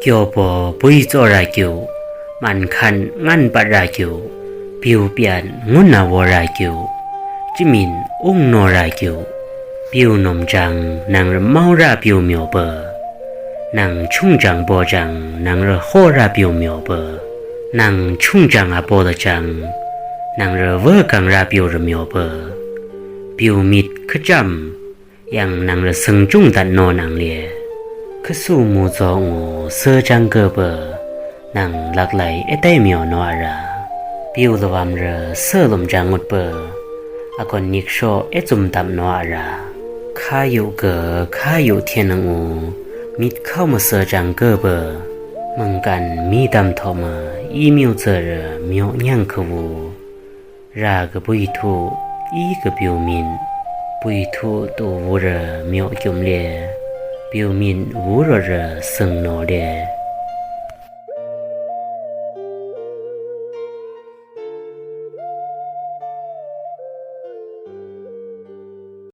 叫不不做来叫，慢看眼不来叫，表变我那我来叫，只面翁诺来叫，表农长能人猫ra表苗不，能冲长波长能人火ra表苗不，能冲长啊波的长，能人我刚ra表人苗不，表密可จำยังนางระซึงจุ้งตัดนอนางเลียคือสู้มูจองูเสือจังเกอเบนางหลักไหลเอเต้เมียวนอราปิวระวามเรเสือลมจางงดเบอากอนนิกโชเอจุมตับนอราข้าอยู่เกอข้าอยู่เทียนงูมิดเข้ามาเสือจังเกอเบมึงกันมีดำทอมาอีมิวเจอเรเมียวยังขวูรากะบุยทูอีกะปิวมินปุยทูตัววัวเมียวจุ่มเลียปิวมินวัวเรซึงโนเลีย